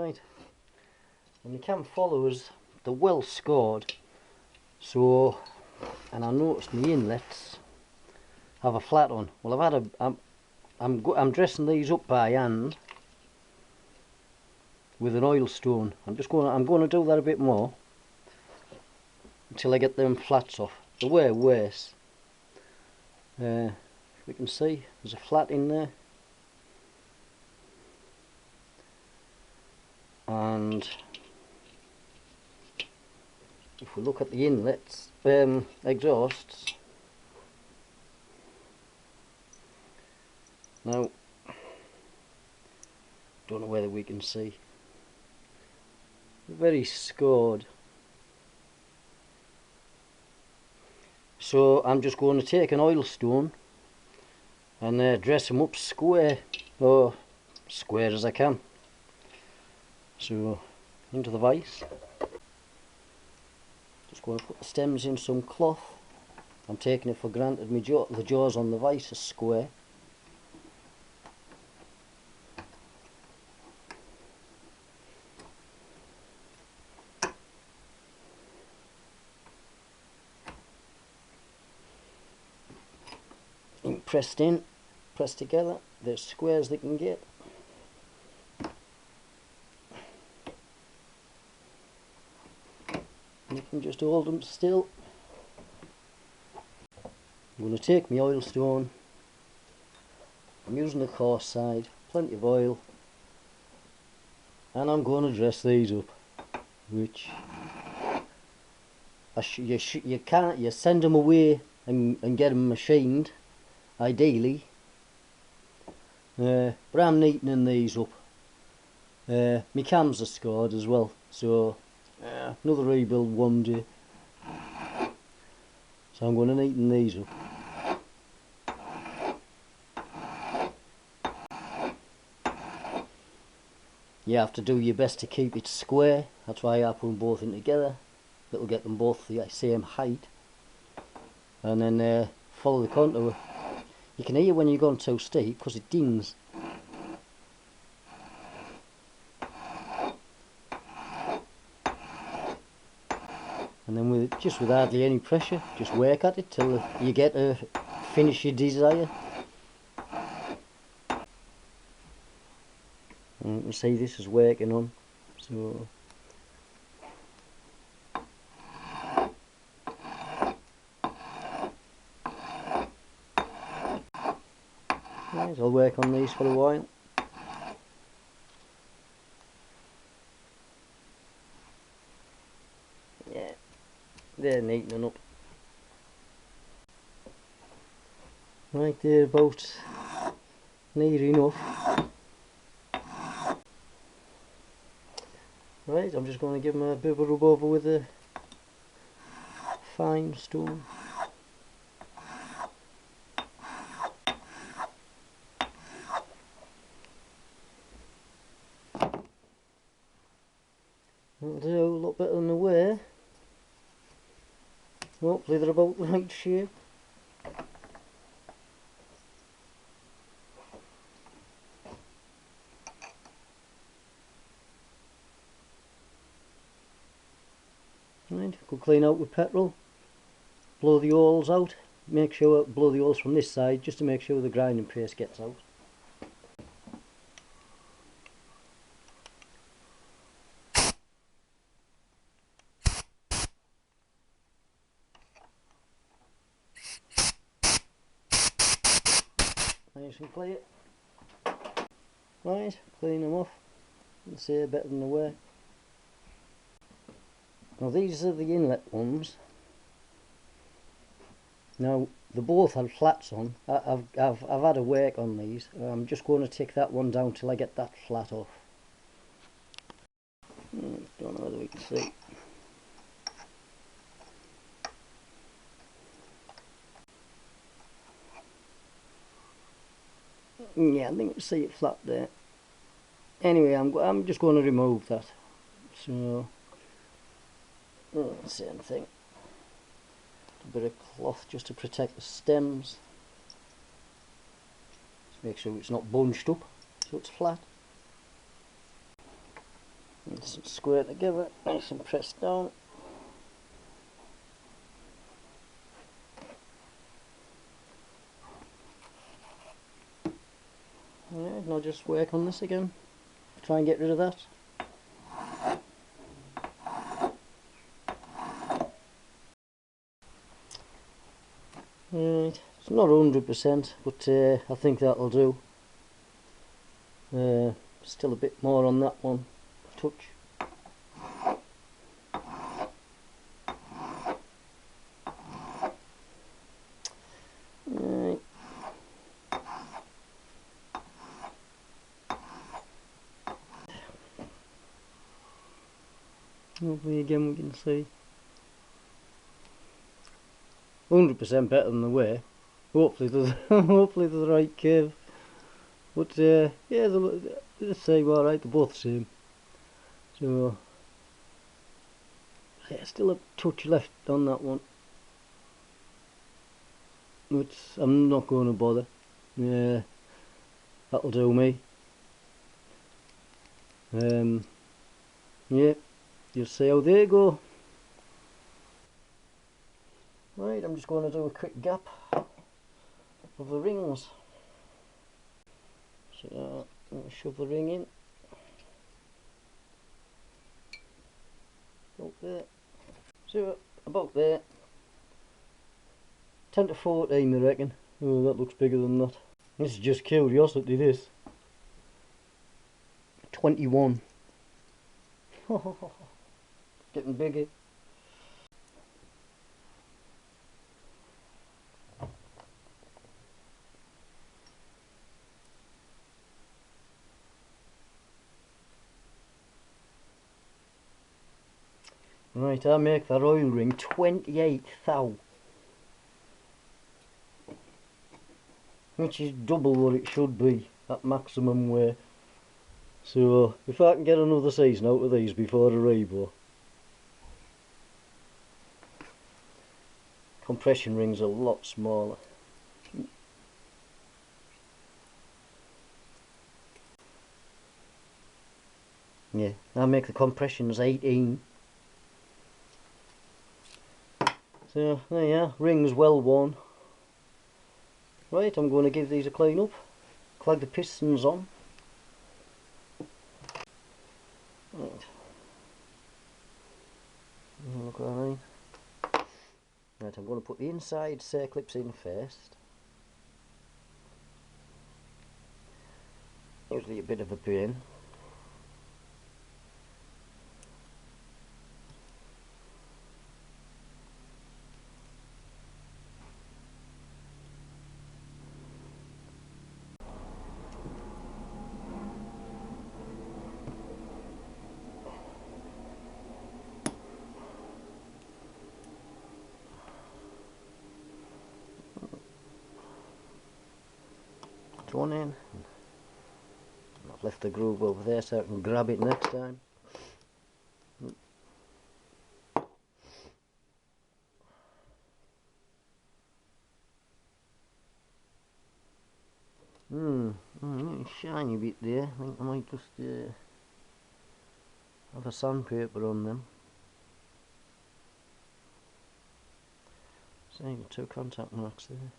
Right, and you can follow us, they're well scored, so, and I noticed my inlets have a flat on. Well, I'm dressing these up by hand with an oil stone. I'm going to do that a bit more until I get them flats off. They were worse. We can see there's a flat in there, and if we look at the inlets, exhausts, now don't know whether we can see, very scored. So I'm just going to take an oil stone and dress them up square, or square as I can. So into the vise, just going to put the stems in some cloth. I'm taking it for granted the jaws on the vise are square. Pressed in, pressed together, they're as square as they can get. And you can just hold them still. I'm going to take my oil stone, I'm using the coarse side, plenty of oil, and I'm going to dress these up, which you send them away and get them machined, ideally, but I'm neatening these up. My cams are scored as well, so another rebuild one day. So I'm going to neaten these up. You have to do your best to keep it square, that's why I put them both in together. That'll get them both the same height, and then follow the contour. You can hear when you're going too steep because it dings. And then with hardly any pressure, just work at it till you get a finish you desire. And you can see this is working on. So right, I'll work on these for a while. Yeah, they're neatening up. Right, they're about near enough. Right, I'm just going to give them a bit of a rub over with a fine stone. That'll do, a lot better than they were. Hopefully they're about the right shape. Right, go clean out with petrol, blow the holes out, blow the holes from this side just to make sure the grinding paste gets out. Nice and clear. Right, clean them off, and see better than they were. Now these are the inlet ones. Now they both had flats on. I've had a work on these. I'm just going to take that one down till I get that flat off. Don't know whether we can see. Yeah, I think you can see it flat there. Anyway, I'm just going to remove that. So same thing. A bit of cloth just to protect the stems. Just make sure it's not bunched up, so it's flat. Nice and square together, nice and pressed down. Alright, and I'll just work on this again. Try and get rid of that. Right, it's not 100%, but I think that'll do. Still a bit more on that one. Touch. Right. Hopefully again we can see 100% better than the way. Hopefully there's hopefully there's the right curve. But yeah, the same, alright, they're both the same. So yeah, still a touch left on that one, which I'm not going to bother. Yeah, that'll do me. Yeah, you'll see how they go. Right, I'm just going to do a quick gap of the rings. So I'm going to shove the ring in. About there. So about there. 10 to 14 I reckon. Oh, that looks bigger than that. This is just curiosity, this. 21. Getting bigger. Right, I make that oil ring 28 thou, which is double what it should be at maximum weight. So if I can get another season out of these before the rebo, compression rings are a lot smaller. Yeah, I make the compressions 18. So there you are, rings well worn. Right, I'm going to give these a clean up, clag the pistons on. Right. Look what I mean. Right, I'm going to put the inside circlips in first. Usually a bit of a pain. One in. I've left the groove over there so I can grab it next time. Shiny bit there. I think I might just have a sandpaper on them. See, 2 contact marks there.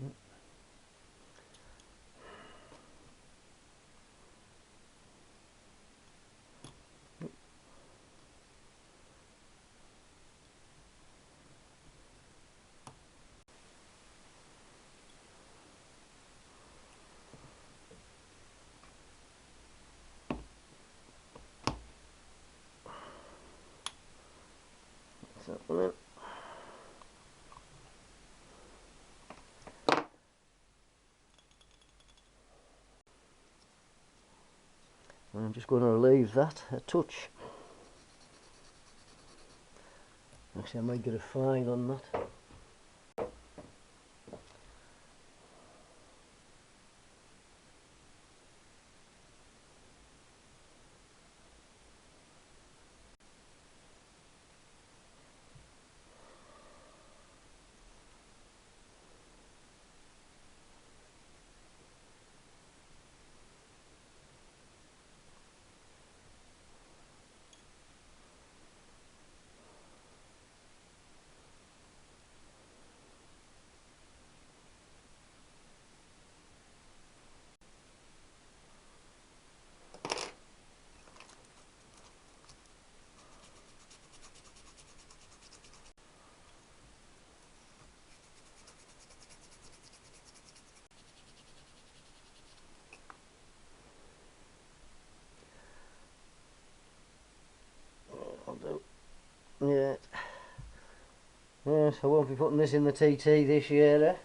Yep. So, I'm just going to leave that a touch. Actually, I might get a file on that. Right, I won't be putting this in the TT this year, eh?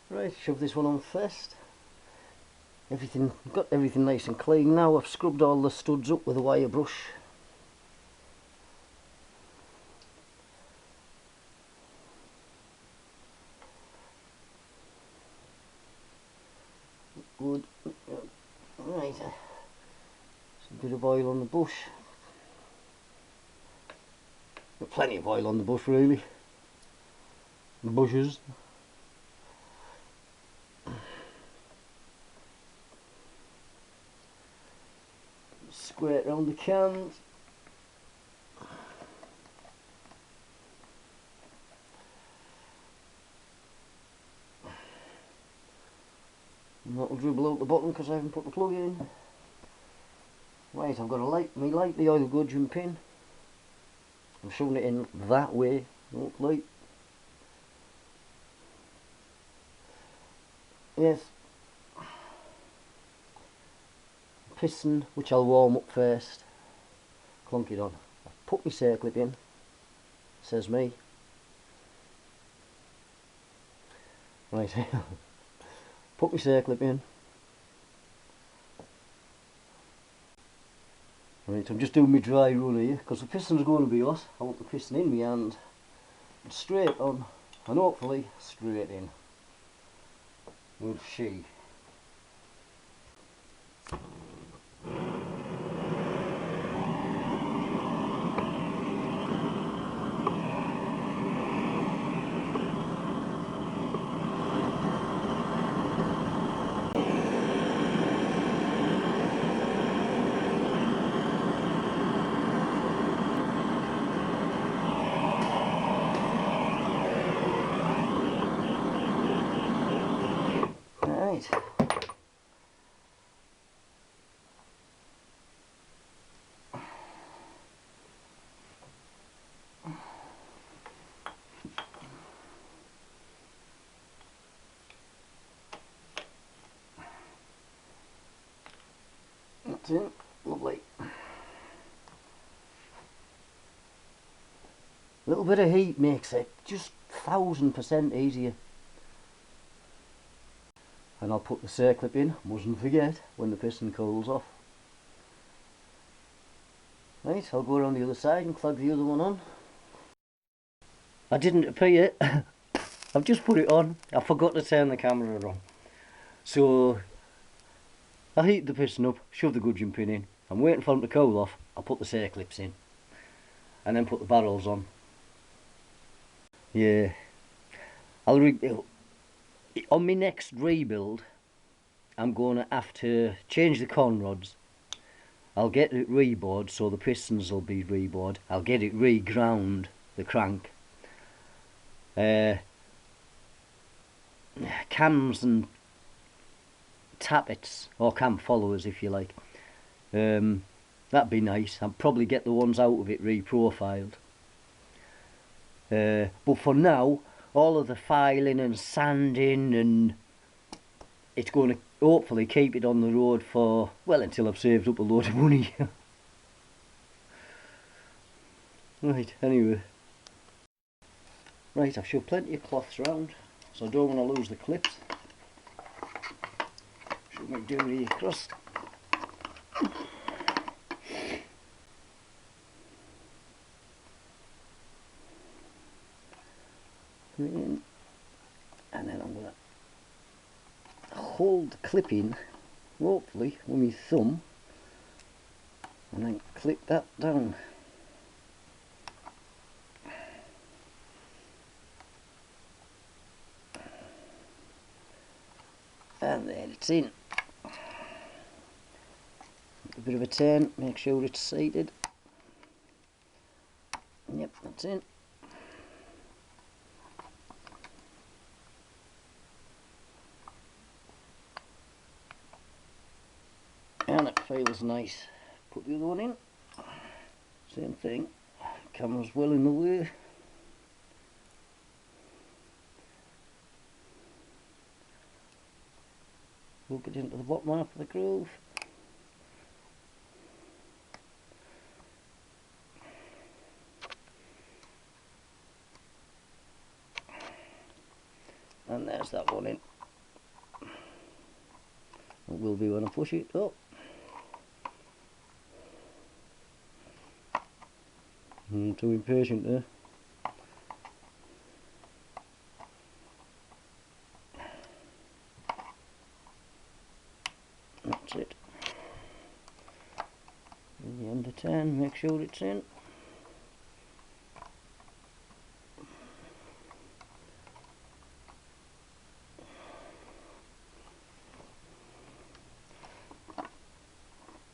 Right, shove this one on first. Got everything nice and clean now. I've scrubbed all the studs up with a wire brush. Good. Right, a bit of oil on the bush. Got plenty of oil on the bush, really. Bushes. Squirt around the cans. And that'll dribble out the bottom because I haven't put the plug in. Right, I've got a lightly oil gudgeon pin. I'm shoving it in that way, hopefully. Yes. Piston, which I'll warm up first. Clunk it on. I've put my circlip in. Says me. Right. Put my circlip in. Right, I'm just doing my dry run here because the piston's going to be hot. I want the piston in my hand, straight on, and hopefully straight in. We'll see. Right. That's it. Lovely. A little bit of heat makes it just 1000% easier. And I'll put the circlip in, mustn't forget, when the piston cools off. Right, I'll go around the other side and plug the other one on. I didn't appear. I've just put it on. I forgot to turn the camera on. So I heat the piston up, shove the gudgeon pin in. I'm waiting for them to cool off. I'll put the circlips in. And then put the barrels on. Yeah. On my next rebuild, I'm going to have to change the con rods. I'll get it rebored, so the pistons will be rebored. I'll get it re-ground, the crank. Cams and tappets, or cam followers if you like. That'd be nice. I'll probably get the ones out of it re-profiled. But for now, all of the filing and sanding, and it's going to hopefully keep it on the road for, well, until I've saved up a load of money. Right, anyway. Right, I've shoved plenty of cloths round, so I don't want to lose the clips. Shove my doorie across. And then I'm going to hold the clip in, hopefully, with my thumb, and then clip that down. And there it's in. A bit of a turn, make sure it's seated. Yep, that's in. And it feels nice. Put the other one in. Same thing. Camera's well in the way. We'll get into the bottom half of the groove. press that one in. It will be when I push it up. I'm too impatient there. That's it. In the end of 10, make sure it's in.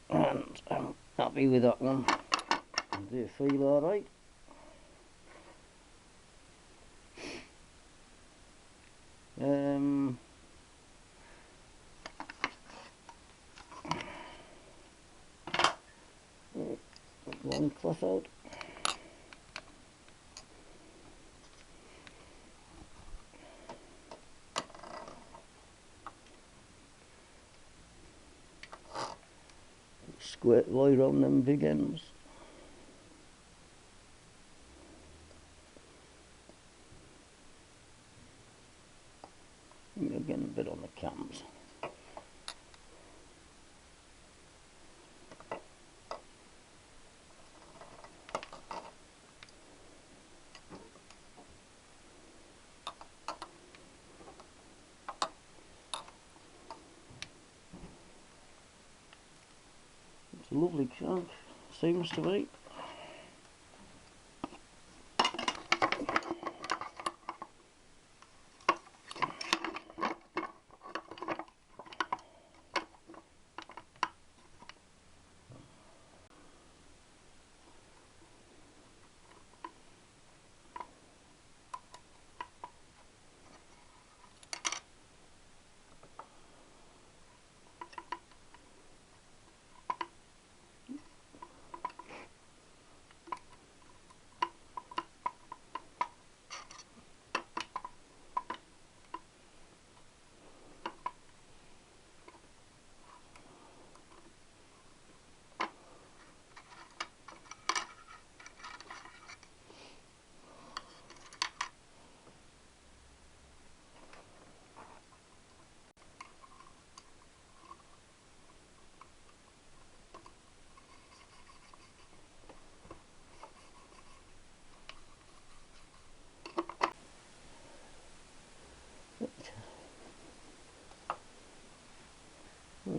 And I'm happy with that one. They feel alright. One cloth out. Squirt light on them big ends. You're getting a bit on the cams. It's a lovely crank, seems to be.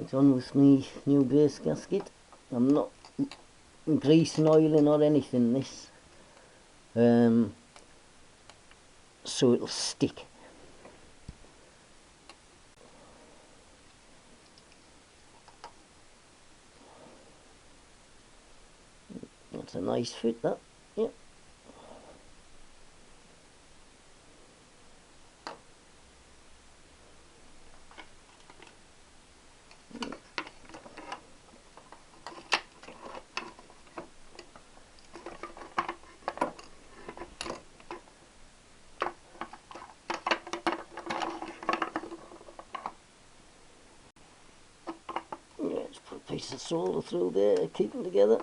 It's on with my new base gasket. I'm not greasing, oiling or anything this, so it'll stick. That's a nice fit, that. Yep. Let's put a piece of solder through there, keep them together.